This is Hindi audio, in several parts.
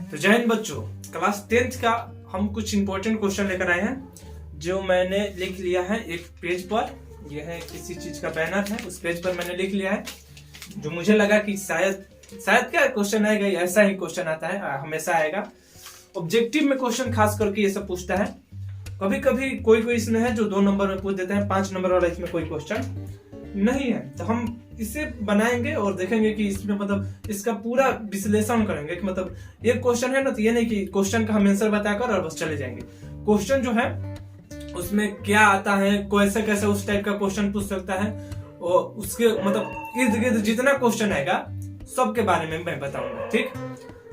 तो जय हिंद बच्चों, क्लास 10th का हम कुछ इंपॉर्टेंट क्वेश्चन लेकर आए हैं जो मैंने लिख लिया है एक पेज पर। यह है किसी चीज का बैनर है, उस पेज पर मैंने लिख लिया है जो मुझे लगा कि शायद क्या क्वेश्चन आएगा, ऐसा ही क्वेश्चन आता है, हमेशा आएगा। ऑब्जेक्टिव में क्वेश्चन खास करके ये सब पूछता है। कभी कभी कोई इसमें है जो 2 नंबर में पूछ देते हैं, 5 नंबर वाला इसमें कोई क्वेश्चन नहीं है। तो हम इसे बनाएंगे और देखेंगे कि इसमें मतलब इसका पूरा विश्लेषण करेंगे कि मतलब एक क्वेश्चन है ना, तो ये नहीं कि क्वेश्चन का हम आंसर बताकर और बस चले जाएंगे। क्वेश्चन जो है उसमें क्या आता है, कैसे कैसे उस टाइप का क्वेश्चन पूछ सकता है, और उसके मतलब इर्द गिर्द जितना क्वेश्चन आएगा सबके बारे में मैं बताऊंगा। ठीक,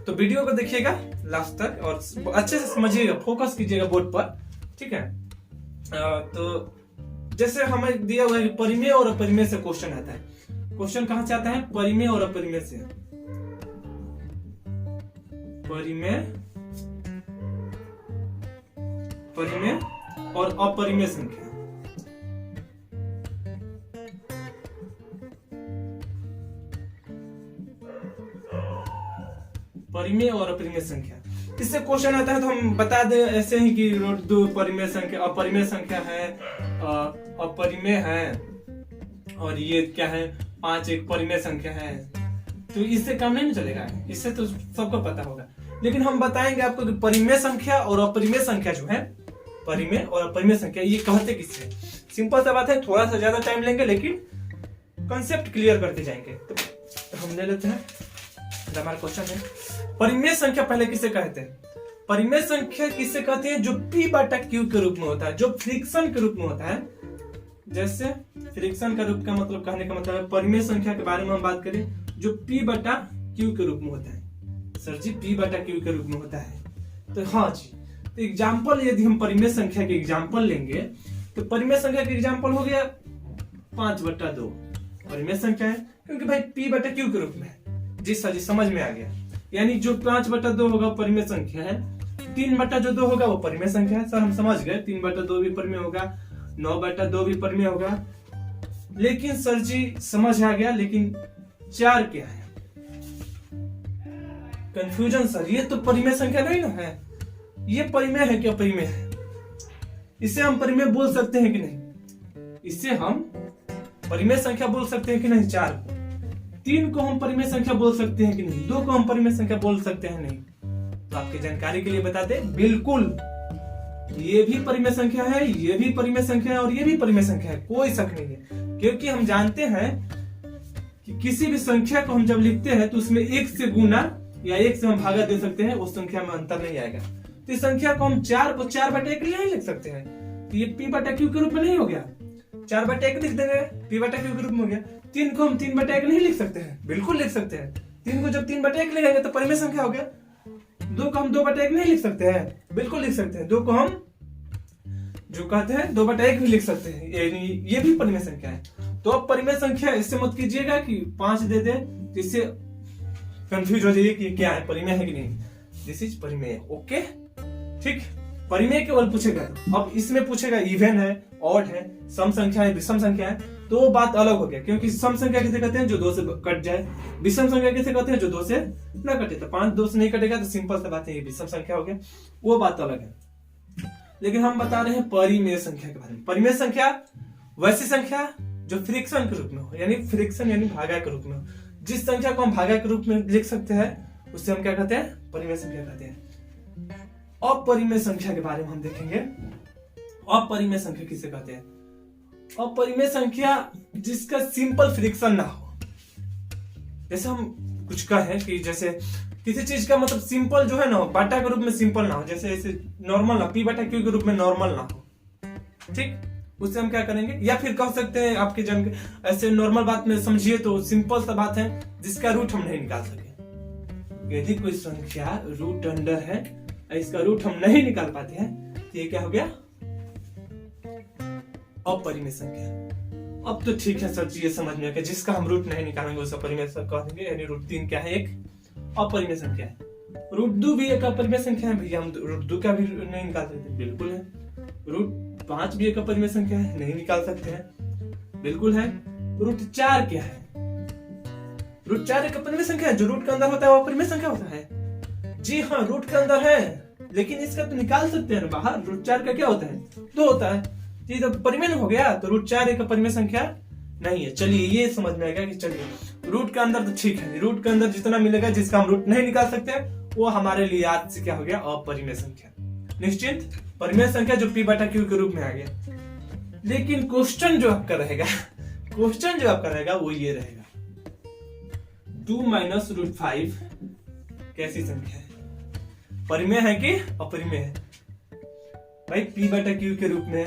तो वीडियो को देखिएगा लास्ट तक और अच्छे से समझिएगा, फोकस कीजिएगा बोर्ड पर। ठीक है, तो जैसे हमें दिया हुआ है परिमेय और अपरिमेय से क्वेश्चन आता है। क्वेश्चन कहां से आता है? परिमेय और अपरिमेय से। परिमेय और अपरिमेय संख्या। परिमेय और अपरिमेय संख्या, इससे क्वेश्चन आता है तो हम बता दें ऐसे ही कि दो परिमेय संख्या, अपरिमेय संख्या है, अपरिमेय है, और ये क्या है 5 एक परिमेय संख्या है। तो इससे काम नहीं चलेगा, इससे तो सबको पता होगा। लेकिन हम बताएंगे आपको कि परिमेय संख्या और अपरिमेय संख्या जो है, परिमेय और अपरिमेय संख्या ये कहते किससे। सिंपल सा बात है, थोड़ा सा ज्यादा टाइम लेंगे लेकिन कंसेप्ट क्लियर करते जाएंगे। तो हम ले लेते हैं हमारा क्वेश्चन है, परिमेय संख्या पहले किसे कहते हैं? परिमेय संख्या किसे कहते हैं? जो P बटा Q के रूप में होता है, जो फ्रिक्शन के रूप में होता है। जैसे फ्रिक्शन का रूप का मतलब, कहने का मतलब है परिमेय संख्या के बारे में हम बात करें जो P बटा Q के रूप में होता है। सर जी P बटा Q के रूप में होता है, तो हाँ जी। तो एग्जाम्पल यदि हम परिमेय संख्या के एग्जाम्पल लेंगे तो परिमेय संख्या के एग्जाम्पल हो गया 5/2 परिमेय संख्या है, क्योंकि भाई P बटा Q के रूप में है। जी सर जी, समझ में आ गया। यानी जो 5/2 होगा परिमेय संख्या है, 3/2 होगा वो परिमेय संख्या है। सर हम समझ गए, 3/2 भी परिमेय होगा, 9/2 भी परिमेय होगा। लेकिन सर जी समझ आ गया, लेकिन 4 क्या है? कंफ्यूजन सर, ये तो परिमेय संख्या नहीं ना है, ये परिमेय है कि अपरिमेय है? इसे हम परिमेय बोल सकते हैं कि नहीं? इसे हम परिमेय संख्या बोल सकते हैं कि नहीं? 4 को, 3 को हम परिमेय संख्या बोल सकते हैं कि नहीं? 2 को हम परिमेय संख्या बोल सकते हैं नहीं? तो आपकी जानकारी के लिए बता दें, बिल्कुल ये भी परिमेय संख्या है, ये भी परिमेय संख्या है और ये भी परिमेय संख्या है, कोई शक नहीं है। क्योंकि हम जानते हैं कि किसी भी संख्या को हम जब लिखते हैं तो उसमें 1 से गुना या 1 से हम भागा दे सकते हैं, उस संख्या में अंतर नहीं आएगा। तो इस संख्या को हम 4 को 4/1 नहीं लिख सकते हैं, तो ये P बटा Q के रूप में नहीं हो गया, 4/1 लिख देंगे, P बटा Q के रूप में हो गया। 3 को हम 3/1 नहीं लिख सकते हैं, बिल्कुल लिख सकते हैं। 3 को जब 3/1 लिखेंगे तो परिमेय संख्या हो गया। 2 को हम 2/1 नहीं लिख सकते हैं, बिल्कुल लिख सकते हैं। 2 को हम जो कहते हैं 2/1 भी लिख सकते हैं, यानी ये भी परिमेय संख्या है। तो अब परिमेय संख्या इससे मत कीजिएगा कि 5 दे दे, तो इससे कंफ्यूज हो जाइए कि क्या है, परिमेय है कि नहीं। दिस इज परिमेय, ओके ठीक। परिमेय केवल पूछेगा, अब इसमें पूछेगा इवन है, ऑड है, सम संख्या है, विषम संख्या है, तो बात अलग हो गया। क्योंकि सम संख्या किसे कहते हैं? जो 2 से कट जाए। विषम संख्या किसे कहते हैं? जो 2 से न कटे। तो 5 2 से नहीं कटेगा तो सिंपल सा बात है, ये विषम संख्या हो गया, वो बात अलग है। लेकिन हम बता रहे हैं परिमेय संख्या के बारे में। परिमेय संख्या वैसी संख्या जो फ्रिक्शन के रूप में हो, यानी फ्रिक्शन यानी भागा के रूप में हो। जिस संख्या को हम भागा के रूप में लिख सकते हैं उससे हम क्या कहते हैं? परिमेय संख्या कहते हैं। अपरिमेय संख्या के बारे में हम देखेंगे। अपरिमेय संख्या किसे कहते हैं? अपरिमेय संख्या जिसका सिंपल फ्रिक्शन ना हो। जैसे हम कुछ कहें कि जैसे किसी चीज का मतलब सिंपल जो है ना, बाटा के रूप में सिंपल ना हो, जैसे नॉर्मल ना, P बटा Q के रूप में नॉर्मल ना हो। ठीक, उससे हम क्या करेंगे? या फिर कह सकते हैं आपके जन ऐसे नॉर्मल बात में समझिए तो सिंपल सा बात है जिसका रूट हम नहीं निकाल सके। यदि कोई संख्या रूट अंडर है, इसका रूट हम नहीं निकाल पाते हैं, तो ये क्या हो गया? अपरिमेय संख्या। अब तो ठीक है सर जी, ये समझ में आ गया, जिसका हम रूट नहीं निकालेंगे उसे अपरिमेय कह देंगे। यानी रूट 3 क्या है? एक अपरिमेय संख्या है। रूट 2 भी एक अपरिमेय संख्या है भैया, हम रूट 2 का भी नहीं निकाल सकते, बिल्कुल है। रूट 5 भी एक अपरिमेय संख्या है, नहीं निकाल सकते हैं, बिल्कुल है। रूट 4 क्या है? रूट 4 एक अपरिमेय संख्या है, जो रूट के अंदर होता है वो अपरिमेय संख्या होता है। जी हाँ, रूट के अंदर है, लेकिन इसका तो निकाल सकते हैं ना बाहर। रूट 4 का क्या होता है, 2 होता है। ये तो परिमेय हो गया, तो रूट 4 एक परिमेय संख्या नहीं है। चलिए ये समझ में आएगा कि चलिए रूट के अंदर तो ठीक है, रूट के अंदर जितना मिलेगा जिसका हम रूट नहीं निकाल सकते वो हमारे लिए आज से क्या हो गया, अपरिमेय संख्या। निश्चिंत, परिमेय संख्या जो p बटा q के रूप में आ गया। लेकिन क्वेश्चन जो आपका रहेगा वो ये रहेगा, 2 माइनस रूट 5 कैसी संख्या है, परिमेय है कि अपरिमेय है? भाई p बटा q के रूप में,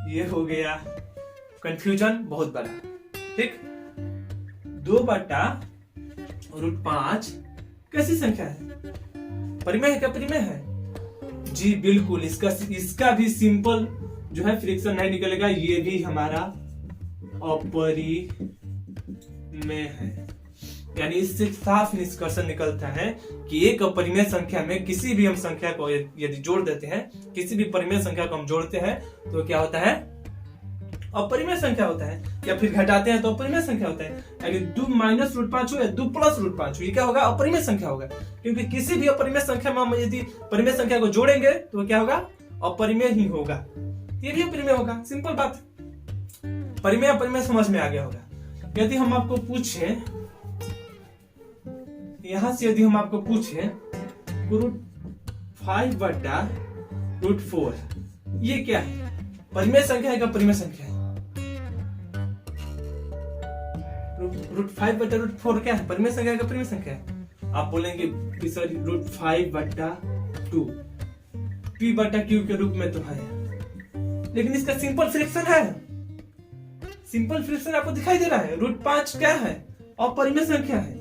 ये हो गया कंफ्यूजन बहुत बड़ा। ठीक, 2 बटा रूट 5 कैसी संख्या है, परिमेय है क्या अपरिमेय है? जी बिल्कुल, इसका भी सिंपल जो है फ्रैक्शन नहीं निकलेगा, ये भी हमारा अपरिमेय है। यानी इससे साफ निष्कर्ष निकलता है कि एक अपरिमेय संख्या में किसी भी हम संख्या को यदि जोड़ देते हैं, किसी भी परिमेय संख्या को हम जोड़ते हैं तो क्या होता है, अपरिमेय संख्या होता है। या फिर घटाते हैं तो अपरिमेय संख्या होता है। यानी 2 माइनस रूट 5 हो या 2 प्लस रूट 5 हो, ये क्या होगा, अपरिमेय संख्या होगा। क्योंकि किसी भी अपरिमेय संख्या में हम यदि परिमेय संख्या को जोड़ेंगे तो क्या होगा, अपरिमेय ही होगा। ये भी अपरिमेय होगा, सिंपल बात। परिमेय अपरिमेय समझ में आ गया होगा। यदि हम आपको पूछे, यहां से यदि हम आपको पूछे रूट 5 बटा रूट 4 ये क्या है, परिमेय संख्या है क्या अपरिमेय संख्या है? रूट 5 बटा रूट 4 क्या है, परिमेय संख्या का अपरिमेय संख्या है? आप बोलेंगे सॉरी रूट 5 बटा 2 p बटा q के रूप में तो है, लेकिन इसका सिंपल फ्रैक्शन है। सिंपल फ्रैक्शन आपको दिखाई दे रहा है। रूट 5 क्या है, अपरिमेय संख्या है,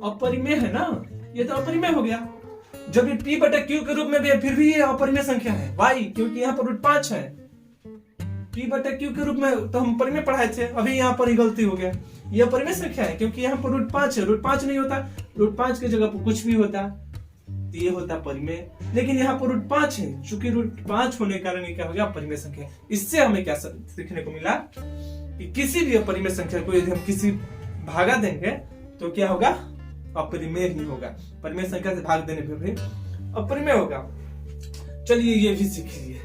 अपरिमेय है ना, ये तो अपरिमेय हो गया। जब ये p बटा q के रूप में भी है फिर भी ये अपरिमेय संख्या है। वाई, क्योंकि यहाँ पर रूट 5 है। p बटा q के रूप में तो हम परिमेय पढ़ाए थे, अभी यहाँ पर ही गलती हो गया। ये अपरिमेय संख्या है क्योंकि यहाँ पर रूट 5 है। रूट 5 नहीं होता, रूट 5 की जगह पर कुछ भी होता तो ये होता परिमेय, लेकिन यहाँ पर रूट 5 है। चूंकि रूट 5 होने के कारण ये क्या हो गया, अपरिमेय संख्या। इससे हमें क्या सीखने को मिला कि किसी भी अपरिमेय संख्या को यदि हम किसी भागा देंगे तो क्या होगा, अपरिमेय ही होगा। परिमेय संख्या से भाग देने पर भी अपरिमेय होगा। चलिए ये भी सीख लीजिए।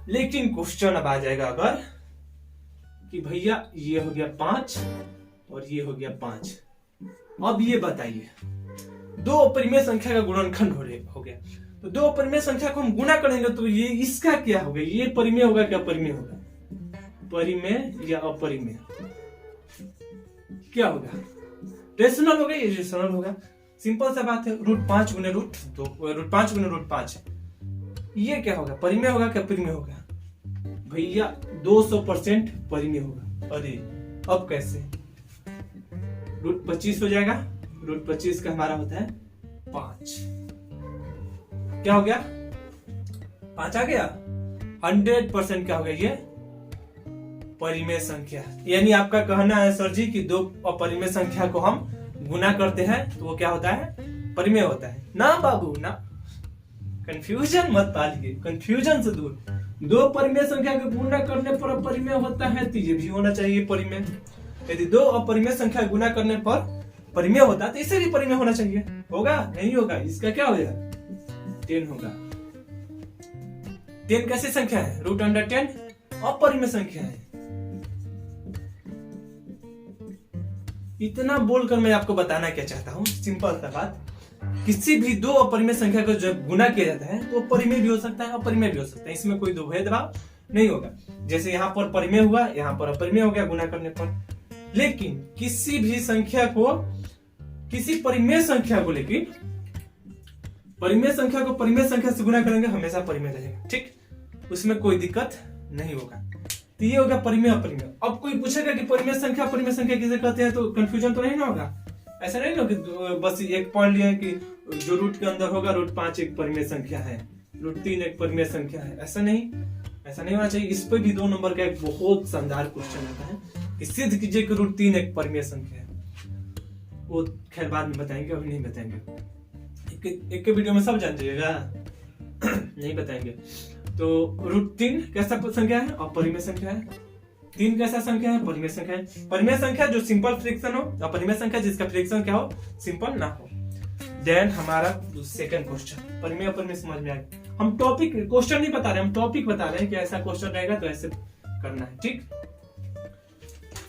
लेकिन क्वेश्चन अब आ जाएगा अगर कि भैया ये हो गया 5 और ये हो गया 5, अब ये बताइए दो अपरिमेय संख्या का गुणनखंड हो गया, तो दो अपरिमेय संख्या को हम गुणा करेंगे तो ये इसका क्या होगा, ये परिमेय होगा क्या अपरिमेय होगा, परिमेय या अपरिमेय क्या होगा, रेशनल होगा या रेशनल होगा। सिंपल सा बात है, रूट 5 गुने रूट 2, रूट 5 गुने रूट 5, ये क्या होगा, परिमेय होगा क्या अपरिमेय होगा? भैया 200% परिमेय होगा। अरे अब कैसे, रूट 25 हो जाएगा, रूट 25 का हमारा होता है 5, क्या हो गया 5 आ गया, 100% क्या हो गया, ये परिमेय संख्या। यानी आपका कहना है सर जी कि दो अपरिमेय संख्या को हम गुना करते हैं तो वो क्या होता है, परिमेय होता है ना बाबू ना। कंफ्यूजन मत पालिए, कंफ्यूजन से दूर। दो परिमेय संख्या को गुना करने पर अपरिमेय होता है तो ये भी होना चाहिए परिमेय। यदि दो अपरिमेय संख्या गुना करने पर परिमेय होता है तो इसे भी परिमेय होना चाहिए। होगा नहीं होगा, इसका क्या होगा 10 होगा। 10 कैसी संख्या है, रूट अंडर 10 अपरिमेय संख्या है। इतना बोलकर मैं आपको बताना क्या चाहता हूं, सिंपल सा बात, किसी भी दो अपरिमेय संख्या को जब गुना किया जाता है तो परिमेय भी हो सकता है अपरिमेय भी हो सकता है, इसमें कोई दो भेदभाव नहीं होगा। जैसे यहाँ पर परिमेय हुआ, यहाँ पर अपरिमेय हो गया गुना करने पर। लेकिन किसी भी संख्या को, किसी परिमेय संख्या को, लेकिन परिमेय संख्या को परिमेय संख्या से गुना करेंगे हमेशा परिमेय रहेगा, ठीक, उसमें कोई दिक्कत नहीं होगा। तो ये होगा परिमेय अपरिमेय। अब कोई पूछेगा कि परिमेय संख्या किसे कहते हैं, तो कंफ्यूजन तो नहीं ना होगा। ऐसा नहीं ना कि बस एक पढ़ लिया कि जो रूट के अंदर होगा रूट 5 एक परिमेय संख्या है, रूट 3 एक परिमेय संख्या है, ऐसा नहीं होना चाहिए। इस पे भी 2 नंबर का एक बहुत शानदार क्वेश्चन आता है कि सिद्ध कीजिए कि रूट 3 एक परिमेय संख्या है। वो खैर बाद में बताएंगे, अभी नहीं बताएंगे। एक वीडियो में सब जान जाइएगा नहीं बताएंगे। तो रूट 3 कैसा संख्या है, अपरिमेय संख्या है। 3 कैसा संख्या है, परिमेय संख्या है। परिमेय संख्या जो सिंपल फ्रैक्शन हो, अपरिमेय संख्या जिसका फ्रैक्शन क्या हो, सिंपल ना हो। देन हमारा सेकंड क्वेश्चन परिमेय समझ में आएगा। हम टॉपिक क्वेश्चन नहीं बता रहे, हम टॉपिक बता रहे हैं कि ऐसा क्वेश्चन रहेगा तो ऐसे करना है, ठीक।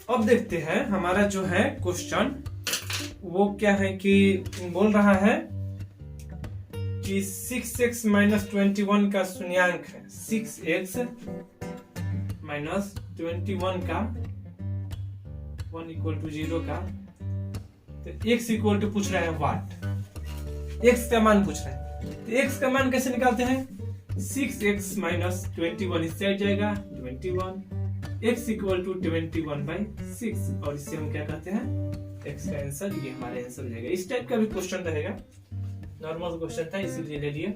अब देखते हैं हमारा जो है क्वेश्चन वो क्या है कि बोल रहा है कि 6x माइनस 21 का शून्यांक है 6x माइनस 21 का 1 इक्वल टू 0 का, तो x इक्वल टू पूछ रहा है वाट, x का मान पूछ रहा है। तो x का मान कैसे निकालते हैं, 6x माइनस 21 इससे आ जाएगा 21, x इक्वल टू 21/6 और इससे हम क्या कहते हैं x का आंसर, ये हमारा आंसर हो जाएगा। इस टाइप का भी क्वेश्चन रहेगा, नॉर्मल क्वेश्चन था इसीलिए ले लिए।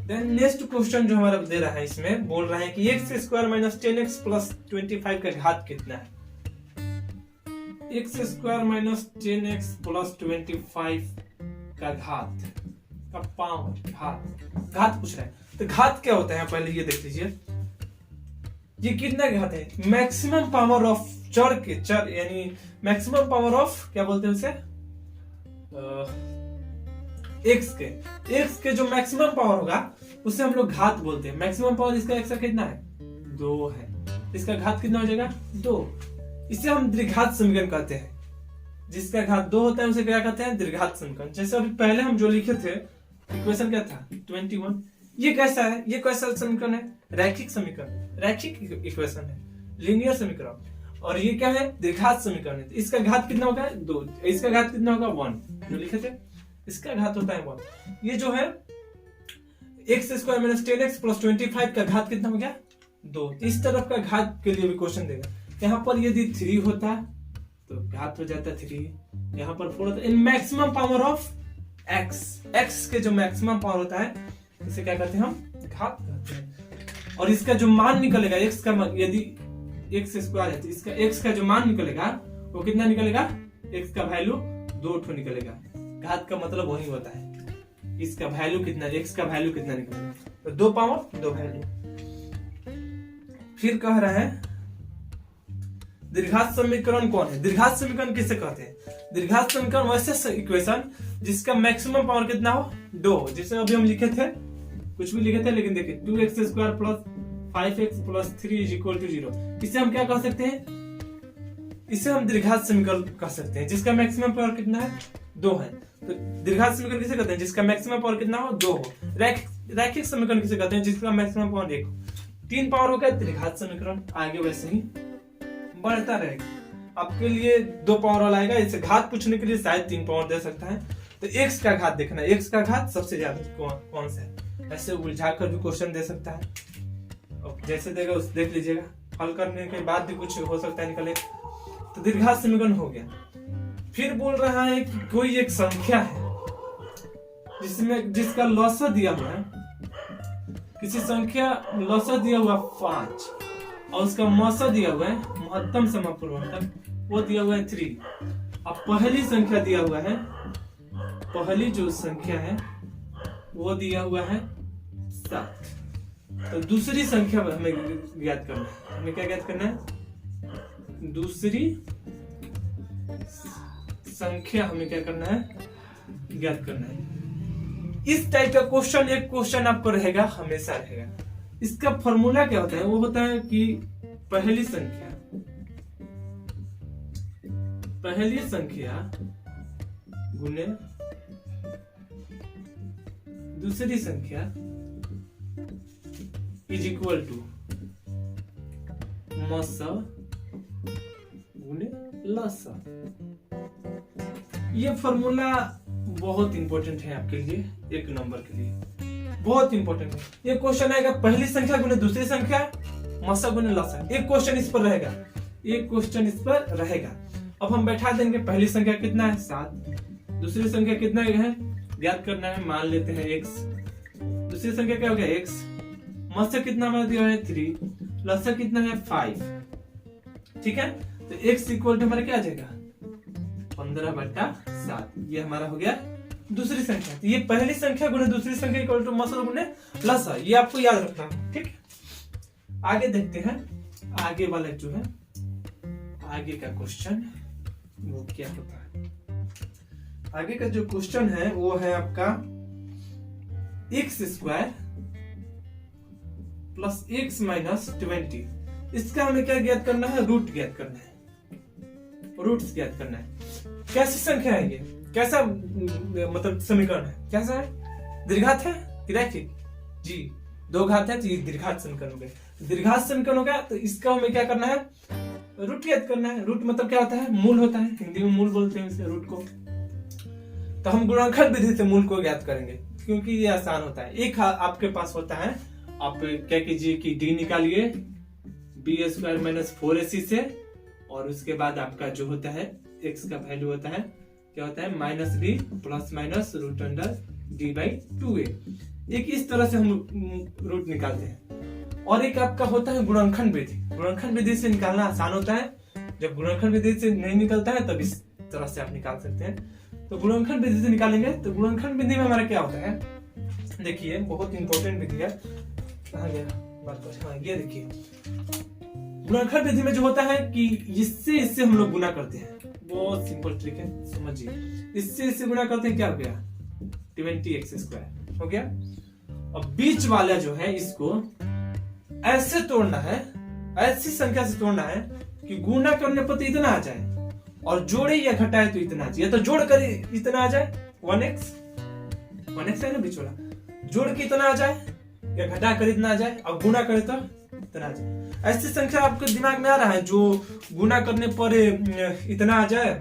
देन नेक्स्ट क्वेश्चन जो हमारा दे रहा है इसमें बोल रहा है कि x square minus 10x plus 25 का घात कितना है। x square minus 10x plus 25 का घात का पावर, घात पूछ रहा है। तो घात क्या होता है पहले ये देख लीजिए, ये कितना घात है, मैक्सिमम पावर ऑफ चर यानी मैक्सिमम पावर ऑफ क्या बोलते हैं उसे, x के जो मैक्सिमम पावर होगा उसे हम लोग घात बोलते हैं। मैक्सिमम पावर इसका x का कितना है 2 है, इसका घात कितना हो जाएगा 2। इसे हम द्विघात समीकरण कहते हैं, जिसका घात 2 होता है उसे क्या कहते हैं द्विघात समीकरण। जैसे अभी पहले हम जो लिखे थे इक्वेशन क्या था 21, ये कैसा है, ये कैसा समीकरण है, रैखिक समीकरण, रैखिक इक्वेशन है, लीनियर समीकरण। और ये क्या है द्विघात समीकरण है। तो इसका घात कितना होगा 2, इसका घात कितना होगा 1 जो लिखे थे, इसका घात होता है 1। ये जो है x square minus 10x plus 25 का घात कितना हो गया 2। इस तरफ का घात के लिए भी क्वेश्चन देगा। यहाँ पर यदि 3 होता तो घात हो जाता 3, यहाँ पर 4 होता। In maximum power of x के जो मैक्सिमम पावर होता है इसे क्या कहते हैं हम घात कहते हैं। और इसका जो मान निकलेगा x का, यदि x स्क्वायर है तो इसका x का जो मान निकलेगा वो कितना निकलेगा, x का वैल्यू 2 निकलेगा। घात का मतलब वही होता है, इसका वैल्यू कितना, x का वैल्यू कितना निकलेगा, तो 2 पावर 2 वैल्यू। फिर कह रहा है द्विघात समीकरण कौन है, द्विघात समीकरण किसे कहते हैं। द्विघात समीकरण वैसे इक्वेशन जिसका मैक्सिमम पावर कितना हो 2, जिसे अभी हम लिखे थे कुछ भी लिखे थे लेकिन देखिए 2x square plus 5x plus 3 is equal to 0। इसे हम क्या कह सकते हैं, इसे हम द्विघात समीकरण कह सकते हैं जिसका मैक्सिमम पावर कितना है 2 है। तो द्विघात समीकरण किसे कहते हैं, जिसका मैक्सिमम पावर कितना हो 2 हो। रैखिक समीकरण किसे कहते हैं, जिसका मैक्सिमम पावर 1 हो। 3 पावर हो गया द्विघात समीकरण, आगे वैसे ही बढ़ता रहेगा। आपके लिए 2 पावर वाला आएगा, इसे घात पूछने के लिए शायद 3 पावर दे सकता है। तो x का घात देखना है, x का घात सबसे ज्यादा कौन सा है, ऐसे उलझा कर भी क्वेश्चन दे सकता है। अब जैसे देगा उस देख लीजिएगा, हल करने के बाद भी कुछ हो सकता है निकले। तो द्विघात समीकरण हो गया। फिर बोल रहा है कि कोई एक संख्या है जिसका लॉसा दिया हुआ है, किसी संख्या लॉसा दिया हुआ 5 और उसका मौसा दिया हुआ है महत्तम समापवर्तक वो दिया हुआ है 3। अब पहली संख्या दिया हुआ है, पहली जो संख्या है वो दिया हुआ है 7। तो दूसरी संख्या हमें ज्ञात करना है, हमें क्या ज्ञात करना है, दूसरी संख्या हमें क्या करना है ज्ञात करना है। इस टाइप का क्वेश्चन एक क्वेश्चन आपको रहेगा, हमेशा रहेगा। इसका फॉर्मूला क्या होता है, वो होता है कि पहली संख्या गुने दूसरी संख्या इज इक्वल टू मौसा गुने लसा। ये फॉर्मूला बहुत इंपॉर्टेंट है आपके लिए, 1 नंबर के लिए बहुत इंपॉर्टेंट है। ये क्वेश्चन आएगा पहली संख्या गुने दूसरी संख्या मौसा गुने लसा। एक क्वेश्चन इस पर रहेगा, एक क्वेश्चन इस पर रहेगा। अब हम बैठा देंगे पहली संख्या कितना है 7, दूसरी संख्या कितना है ज्ञात करना है, मान लेते हैं x। दूसरी संख्या क्या हो गया x, मौसा कितना हमारा दिया है 3, लसा कितना है 5। ठीक है, तो x इक्वल टू हमारा क्या आ जाएगा 15/7। ये हमारा हो गया दूसरी संख्या। तो ये पहली संख्या गुने दूसरी संख्या इक्वल टू मौसा गुने लसा, ये आपको याद रखना है। ठीक, आगे देखते हैं, आगे वाला जो है आगे का क्वेश्चन वो क्या होता है। आगे का जो क्वेश्चन है वो है आपका x² प्लस x माइनस 20। इसका हमें क्या ज्ञात करना है? रूट ज्ञात करना है, रूट्स ज्ञात करना है। कैसी संख्या है ये? कैसा मतलब समीकरण है? कैसा है? दीर्घात है कि रैखिक? जी, दो घात है तो ये दीर्घात समीकरण हो गया। दीर्घात समीकरण हो गया तो इसका हमें क्या करना है? रूट ज्ञात करना है। रूट मतलब क्या होता है? मूल होता है, हिंदी में मूल बोलते हैं इसे, रूट को। तो हम गुणनखंड विधि से मूल को ज्ञात करेंगे क्योंकि ये आसान होता है। एक आपके पास होता है, आप क्या कीजिए कि डी निकालिए b² माइनस 4ac से, और उसके बाद आपका जो होता है x का वैल्यू होता है क्या होता है? Minus b plus minus root under d/2a। एक इस तरह से हम रूट निकालते हैं। और एक आपका होता है गुणनखंड विधि। गुणनखंड विधि से निकालना आसान होता है। जब गुणनखंड विधि से नहीं निकलता है तब इस तरह से आप निकाल सकते हैं। तो गुणनखंड विधि से निकालेंगे तो गुणनखंड विधि में हमारा क्या होता है? देखिए, बहुत इंपॉर्टेंट विधि है। कहाँ गया बात कर? हाँ, ये देखिए, गुणनखंड विधि में जो होता है कि इससे हम लोग गुना करते हैं। बहुत सिंपल ट्रिक है, समझिए। इससे गुना करते हैं, क्या हो गया? 20x² हो गया। अब बीच वाला जो है इसको ऐसे तोड़ना है, ऐसी संख्या से तोड़ना है कि गुना करने पर तो इतना आ जाए, और जोड़े या घटाए तो इतना आ जाए, या तो जोड़ कर इतना आ जाए 1x है ना बीच वाला, जोड़ के इतना आ जाए या घटा कर इतना आ जाए, और गुना करे तो इतना आ जाए। ऐसी संख्या आपके दिमाग में आ रहा है जो गुना करने पर इतना आ जाए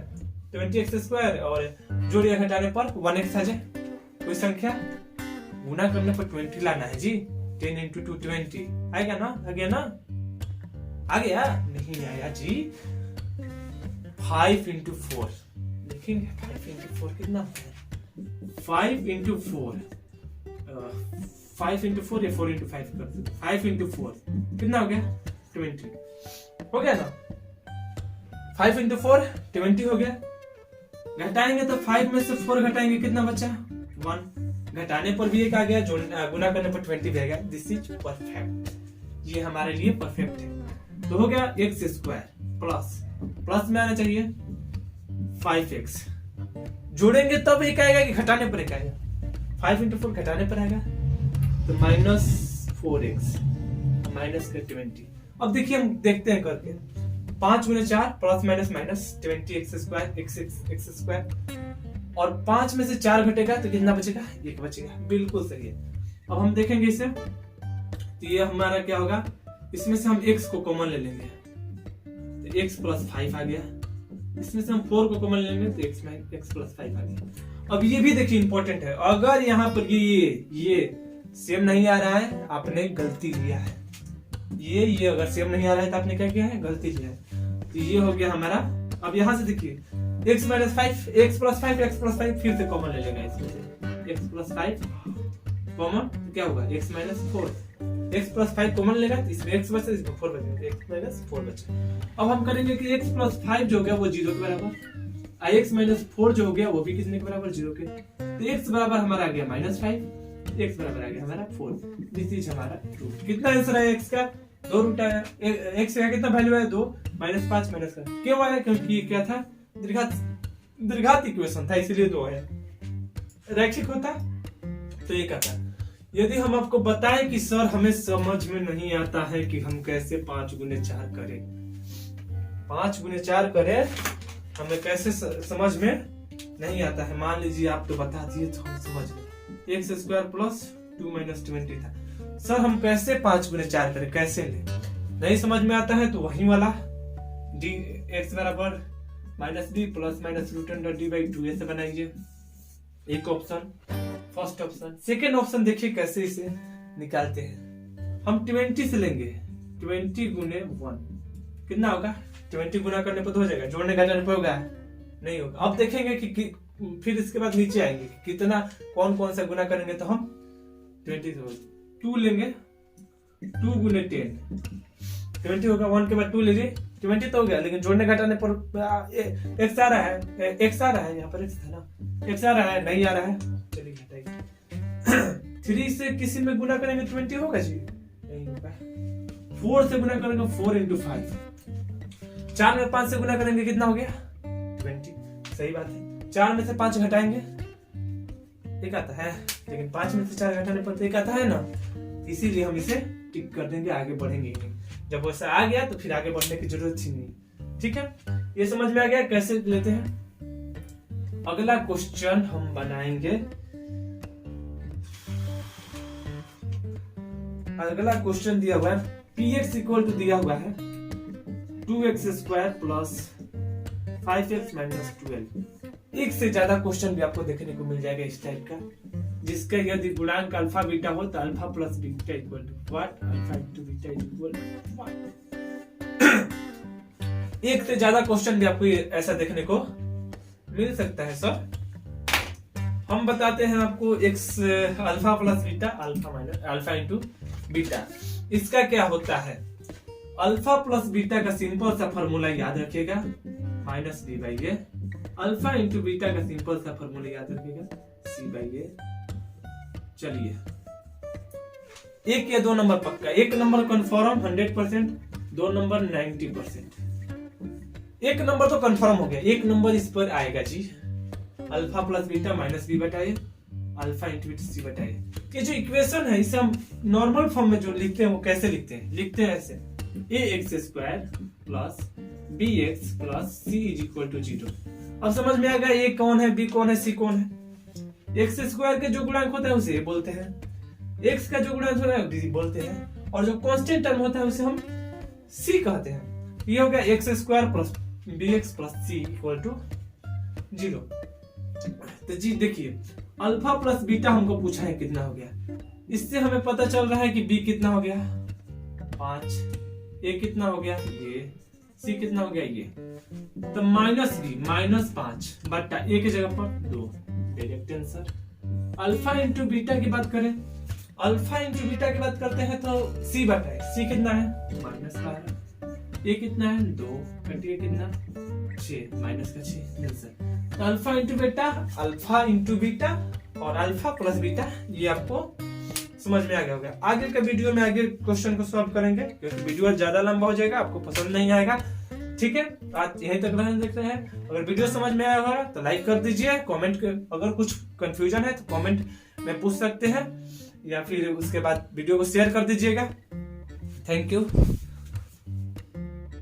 20x², और जोड़ या घटाने पर 1x आ जाए? कोई संख्या गुना करने पर 20 लाना है जी। 10 × 2 20 आएगा ना? आ गया ना? आ गया? नहीं आया जी। 5 × 4 देखेंगे। 5 × 4 कितना होता है? 5 × 4 5 × 4 या 4 × 5 कर दो। 5 × 4 कितना हो गया? 20 हो गया ना? 5 × 4 20 हो गया। घटाएंगे तो 5 में से 4 घटाएंगे, कितना बचा? 1। घटाने पर भी एक आ गया, गुना करने पर 20 भी आ गया। दिस इज परफेक्ट, ये हमारे लिए परफेक्ट है। तो हो गया x² प्लस में आना चाहिए 5x। जोड़ेंगे तब एक आएगा कि घटाने पर एक आएगा? 5 × 4 घटाने पर आएगा तो माइनस 4x माइनस का 20। अब देखिए, हम देखते हैं करके। 5 × 4 plus minus minus 20x², x² और 5 में से 4 घटेगा तो कितना बचेगा? 1 बचेगा। बिल्कुल सही है। अब हम देखेंगे इसे, तो ये हमारा क्या होगा? इसमें से हम x को कॉमन ले लेंगे तो x + 5 आ गया। इसमें से हम 4 को कॉमन ले लेंगे तो x + 5 आ गया। अब ये भी देखिए इंपॉर्टेंट है, अगर यहाँ पर ये सेम नहीं आ रहा है, आपने गलती लिया है। ये अगर सेम नहीं आ रहा है तो आपने क्या किया है? गलती लिया है। तो ये हो गया हमारा। अब यहाँ से देखिए, x - 5 x + 5 फिर से कॉमन ले लेगा। इसमें से x + 5 कॉमन तो क्या होगा? x - 4। x + 5 कॉमन लेगा तो इसमें x बचा, इसमें 4 बचेगा, x - 4 बचा। अब हम करेंगे कि x + 5 जो हो गया वो 0 के बराबर, और x - 4 जो हो गया वो भी कितने के बराबर? 0 के। तो x बराबर हमारा आ गया -5, x बराबर आ गया हमारा 4। दिस इज हमारा रूट। कितना आंसर है x का? 2 रूट आया। x का कितना वैल्यू है? 2 -5 माइनस का क्यों आया? क्योंकि ये क्या था? दीर्घात इक्वेशन था, इसलिए 2 है। रैखिक होता तो एक आता। यदि हम आपको बताएं कि सर हमें समझ में नहीं आता है कि हम कैसे 5 × 4 करें, 5 × 4 करें, हमें कैसे समझ में नहीं आता है। मान लीजिए आप तो बता दिए तो हम समझ गए। x² प्लस 2 - 20 था। सर हम कैसे 5 × 4 करें, कैसे ले? नहीं समझ में आता है तो वही वाला x बराबर -b plus minus root under d/2 ऐसे बनाइए। एक option, first option. Second option देखिए कैसे इसे निकालते हैं। हम 20 से लेंगे, 20 × 1 कितना होगा? 20 गुना करने पर तो हो जाएगा, जोड़ने घटाने पर होगा? नहीं होगा। अब देखेंगे कि फिर इसके बाद नीचे आएंगे कि कितना कौन सा गुना करेंगे। तो हम 2 लेंगे, 2 × 10 20 होगा। 1 के बाद 2 लीजिए, 20 तो हो गया, लेकिन जोड़ने घटाने पर x आ रहा है, x आ रहा है, यहाँ पर x था ना, x आ रहा है, नहीं आ रहा है, चलिए घटाइए। 3 से किसी में गुना करेंगे 20 होगा जी? नहीं होगा। 4 से गुना करेंगे 4 × 5। 4 में 5 से गुना करेंगे कितना हो गया? 20। सही बात है। 4 में से 5 घटाएंगे एक आता है, लेकिन 5 में से 4 घटाने पर तो एक आता है ना, इसीलिए हम इसे टिक कर देंगे, आगे बढ़ेंगे नहीं। जब वैसा आ गया तो फिर आगे बढ़ने की जरूरत ही नहीं। ठीक है, ये समझ में आ गया कैसे लेते हैं। अगला क्वेश्चन हम बनाएंगे, अगला क्वेश्चन दिया हुआ है px इक्वल टू दिया हुआ है 2x² प्लस 5x माइनस 12। एक से ज्यादा क्वेश्चन भी आपको देखने को मिल जाएगा इस टाइप का, जिसका यदि गुणांक अल्फा बीटा हो तो alpha plus beta equal to what, alpha into beta equal to what. एक से ज्यादा क्वेश्चन भी आपको ऐसा देखने को मिल सकता है सर। हम बताते हैं आपको x alpha plus beta, alpha minus alpha into beta, इसका क्या होता है। अल्फा प्लस बीटा का सिंपल सा फॉर्मूला याद रखिएगा, minus B by A. Alpha into beta का सिंपल सा फॉर्मूला याद रखिएगा, सी बाई ए। चलिए, एक या 2 नंबर पक्का, 1 नंबर कंफर्म 100%, 2 नंबर 90%। 1 नंबर तो कंफर्म हो गया, 1 नंबर इस पर आएगा जी, alpha plus beta minus B बटा A, alpha into beta C बटा ए। ये जो इक्वेशन है इसे हम नॉर्मल फॉर्म में जो लिखते हैं वो कैसे लिखते हैं, लिखते हैं ऐसे ax² plus bx plus c is equal to 0। अब समझ में आ गया a कौन है, b कौन है, c कौन है। x² के जो गुणांक होता है उसे a बोलते हैं, x का जो गुणांक होता है b बोलते हैं, और जो कांस्टेंट टर्म होता है उसे हम c कहते हैं। ये हो गया x² plus bx plus c equal to 0। तो जी देखिए, अल्फा प्लस बीटा हमको पूछा है कितना हो गया, इससे हमें पता चल रहा है कि b कितना हो गया 5, a कितना हो गया ये, c कितना हो गया ये, तो माइनस b माइनस 5 बटा a की जगह पर 2, direct answer. Alpha into beta की बात करें, अल्फा इंटू बीटा की बात करते हैं तो c बटा है, c कितना है माइनस 12, a कितना है 2 घटिए कितना 6, माइनस का 6 आंसर। तो alpha into beta, alpha into beta और अल्फा प्लस बीटा, ये आपको समझ में आ गया होगा। आगे का वीडियो में आगे क्वेश्चन को सॉल्व करेंगे, क्योंकि वीडियो ज्यादा लंबा हो जाएगा, आपको पसंद नहीं आएगा। ठीक है, आज यहीं तक रहने देते हैं। अगर वीडियो समझ में आया होगा तो लाइक कर दीजिए, कमेंट अगर कुछ कंफ्यूजन है तो कमेंट में पूछ सकते हैं, या फिर उसके बाद वीडियो को शेयर कर दीजिएगा। Thank you.